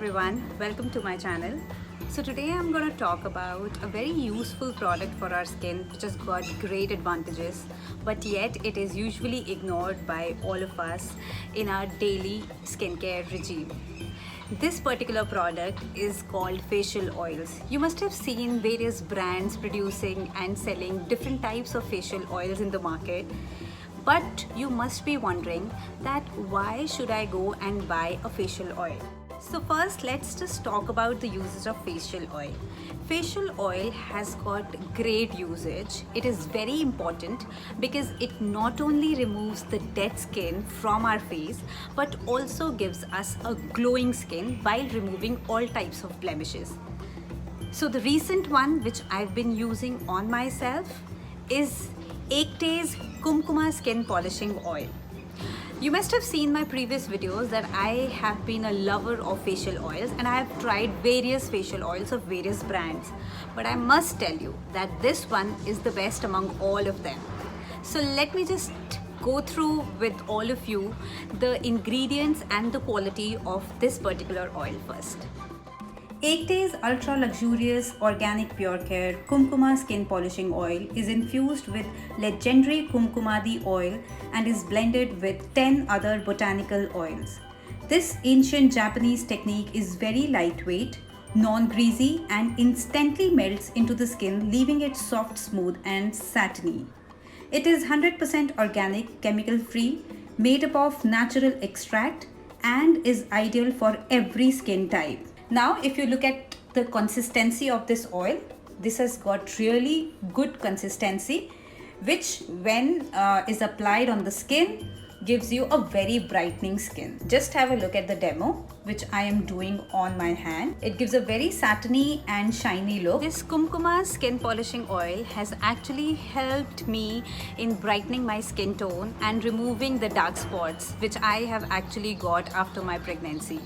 everyone, welcome to my channel. So today I'm going to talk about a very useful product for our skin which has got great advantages, but yet it is usually ignored by all of us in our daily skincare regime. This particular product is called facial oils. You must have seen various brands producing and selling different types of facial oils in the market. But you must be wondering that why should I go and buy a facial oil? So first let's just talk about the uses of facial oil. Facial oil has got great usage. It is very important because it not only removes the dead skin from our face but also gives us a glowing skin while removing all types of blemishes. So the recent one which I've been using on myself is Ekte's Kumkuma Skin Polishing Oil. You must have seen my previous videos that I have been a lover of facial oils and I have tried various facial oils of various brands. But I must tell you that this one is the best among all of them. So let me just go through with all of you the ingredients and the quality of this particular oil first. Ekte's ultra luxurious organic pure care Kumkuma skin polishing oil is infused with legendary Kumkumadi oil and is blended with 10 other botanical oils. This ancient Japanese technique is very lightweight, non-greasy and instantly melts into the skin, leaving it soft, smooth and satiny. It is 100% organic, chemical free, made up of natural extract and is ideal for every skin type. Now, if you look at the consistency of this oil, this has got really good consistency, which when is applied on the skin, gives you a very brightening skin. Just have a look at the demo, which I am doing on my hand. It gives a very satiny and shiny look. This Kumkuma skin polishing oil has actually helped me in brightening my skin tone and removing the dark spots, which I have actually got after my pregnancy.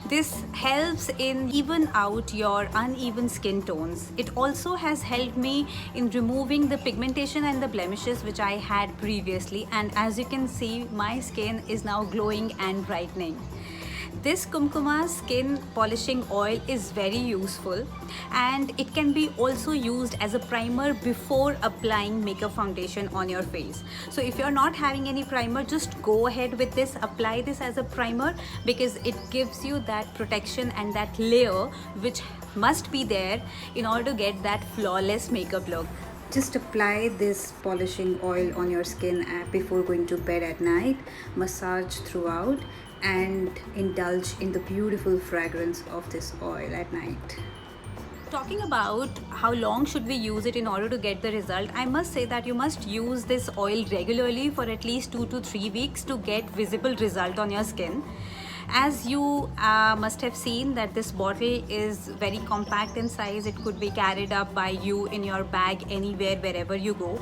This helps in even out your uneven skin tones. It also has helped me in removing the pigmentation and the blemishes which I had previously, and as you can see, my skin is now glowing and brightening. This Kumkuma skin polishing oil is very useful and it can be also used as a primer before applying makeup foundation on your face. So if you're not having any primer, just go ahead with this, apply this as a primer because it gives you that protection and that layer which must be there in order to get that flawless makeup look. Just apply this polishing oil on your skin before going to bed at night, massage throughout and indulge in the beautiful fragrance of this oil at night. Talking about how long should we use it in order to get the result, I must say that you must use this oil regularly for at least 2 to 3 weeks to get visible result on your skin. As you must have seen that this bottle is very compact in size. It could be carried up by you in your bag anywhere, wherever you go.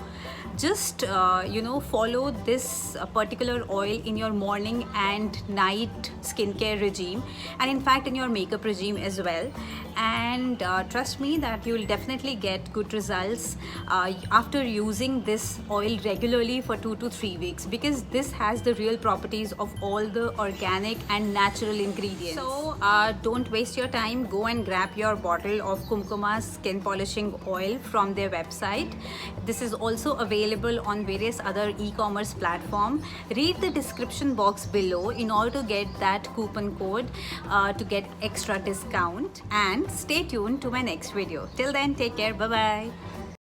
Just follow this particular oil in your morning and night skincare regime, and in fact in your makeup regime as well. And trust me that you will definitely get good results after using this oil regularly for 2 to 3 weeks, because this has the real properties of all the organic and natural ingredients. So don't waste your time. Go and grab your bottle of Kumkuma skin polishing oil from their website. This is also available on various other e-commerce platforms. Read the description box below in order to get that coupon code to get extra discount, and stay tuned to my next video. Till then, take care. Bye bye.